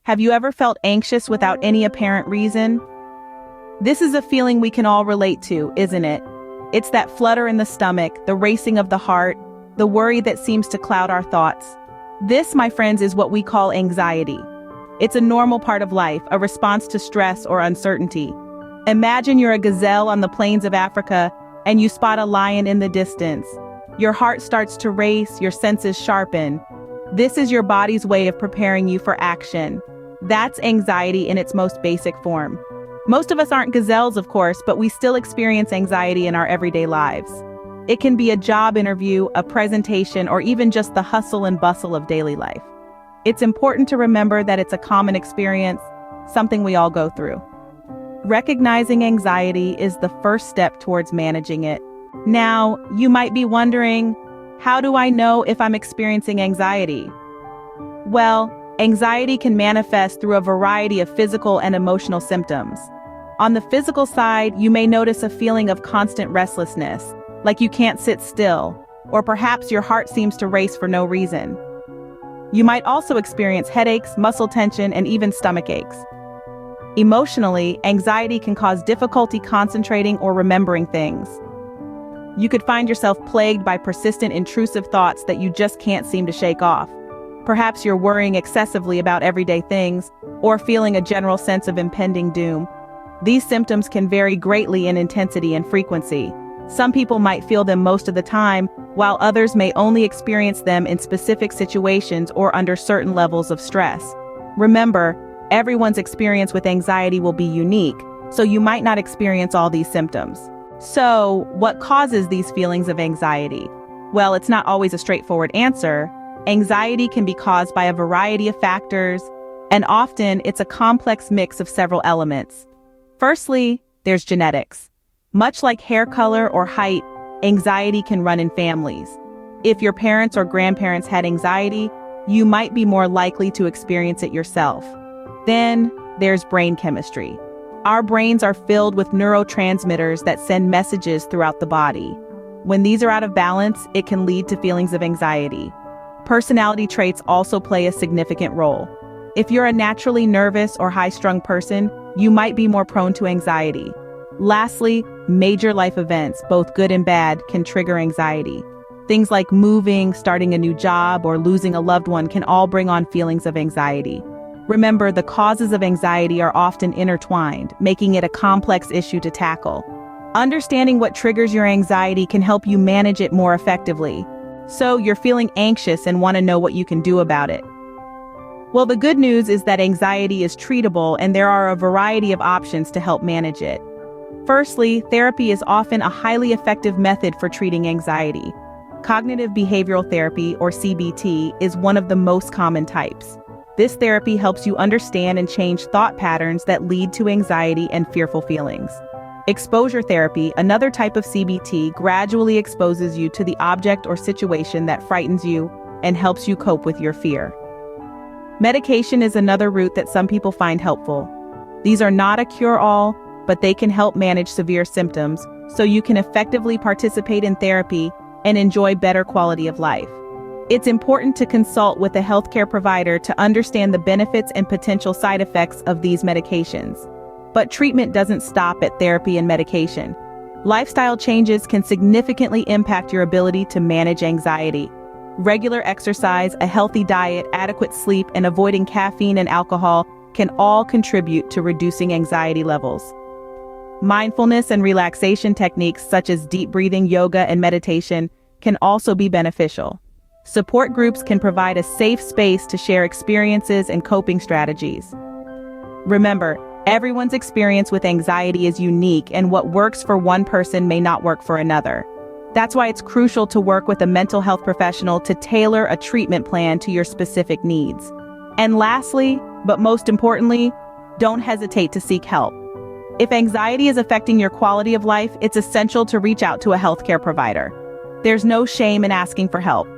Have you ever felt anxious without any apparent reason? This is a feeling we can all relate to, isn't it? It's that flutter in the stomach, the racing of the heart, the worry that seems to cloud our thoughts. This, my friends, is what we call anxiety. It's a normal part of life, a response to stress or uncertainty. Imagine you're a gazelle on the plains of Africa and you spot a lion in the distance. Your heart starts to race, your senses sharpen. This is your body's way of preparing you for action. That's anxiety in its most basic form. Most of us aren't gazelles, of course, but we still experience anxiety in our everyday lives. It can be a job interview, a presentation, or even just the hustle and bustle of daily life. It's important to remember that it's a common experience, something we all go through. Recognizing anxiety is the first step towards managing it. Now, you might be wondering, how do I know if I'm experiencing anxiety? Well, anxiety can manifest through a variety of physical and emotional symptoms. On the physical side, you may notice a feeling of constant restlessness, like you can't sit still, or perhaps your heart seems to race for no reason. You might also experience headaches, muscle tension, and even stomach aches. Emotionally, anxiety can cause difficulty concentrating or remembering things. You could find yourself plagued by persistent intrusive thoughts that you just can't seem to shake off. Perhaps you're worrying excessively about everyday things, or feeling a general sense of impending doom. These symptoms can vary greatly in intensity and frequency. Some people might feel them most of the time, while others may only experience them in specific situations or under certain levels of stress. Remember, everyone's experience with anxiety will be unique, so you might not experience all these symptoms. So, what causes these feelings of anxiety? Well, it's not always a straightforward answer. Anxiety can be caused by a variety of factors, and often it's a complex mix of several elements. Firstly, there's genetics. Much like hair color or height, anxiety can run in families. If your parents or grandparents had anxiety, you might be more likely to experience it yourself. Then, there's brain chemistry. Our brains are filled with neurotransmitters that send messages throughout the body. When these are out of balance, it can lead to feelings of anxiety. Personality traits also play a significant role. If you're a naturally nervous or high-strung person, you might be more prone to anxiety. Lastly, major life events, both good and bad, can trigger anxiety. Things like moving, starting a new job, or losing a loved one can all bring on feelings of anxiety. Remember, the causes of anxiety are often intertwined, making it a complex issue to tackle. Understanding what triggers your anxiety can help you manage it more effectively. So, you're feeling anxious and want to know what you can do about it. Well, the good news is that anxiety is treatable and there are a variety of options to help manage it. Firstly, therapy is often a highly effective method for treating anxiety. Cognitive behavioral therapy, or CBT, is one of the most common types. This therapy helps you understand and change thought patterns that lead to anxiety and fearful feelings. Exposure therapy, another type of CBT, gradually exposes you to the object or situation that frightens you and helps you cope with your fear. Medication is another route that some people find helpful. These are not a cure-all, but they can help manage severe symptoms, so you can effectively participate in therapy and enjoy better quality of life. It's important to consult with a healthcare provider to understand the benefits and potential side effects of these medications. But treatment doesn't stop at therapy and medication. Lifestyle changes can significantly impact your ability to manage anxiety. Regular exercise, a healthy diet, adequate sleep, and avoiding caffeine and alcohol can all contribute to reducing anxiety levels. Mindfulness and relaxation techniques such as deep breathing, yoga, and meditation can also be beneficial. Support groups can provide a safe space to share experiences and coping strategies. Remember, everyone's experience with anxiety is unique, and what works for one person may not work for another. That's why it's crucial to work with a mental health professional to tailor a treatment plan to your specific needs. And lastly, but most importantly, don't hesitate to seek help. If anxiety is affecting your quality of life, it's essential to reach out to a healthcare provider. There's no shame in asking for help.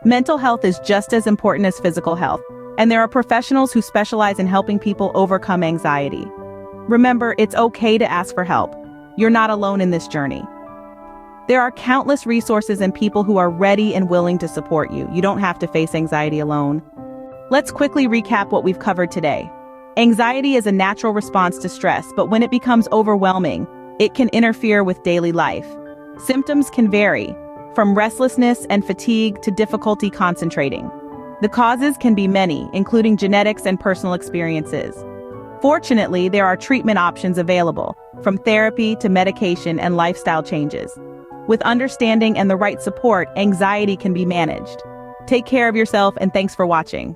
Mental health is just as important as physical health, and there are professionals who specialize in helping people overcome anxiety. Remember, it's okay to ask for help. You're not alone in this journey. There are countless resources and people who are ready and willing to support you. You don't have to face anxiety alone. Let's quickly recap what we've covered today. Anxiety is a natural response to stress, but when it becomes overwhelming, it can interfere with daily life. Symptoms can vary, from restlessness and fatigue to difficulty concentrating. The causes can be many, including genetics and personal experiences. Fortunately, there are treatment options available, from therapy to medication and lifestyle changes. With understanding and the right support, anxiety can be managed. Take care of yourself, and thanks for watching.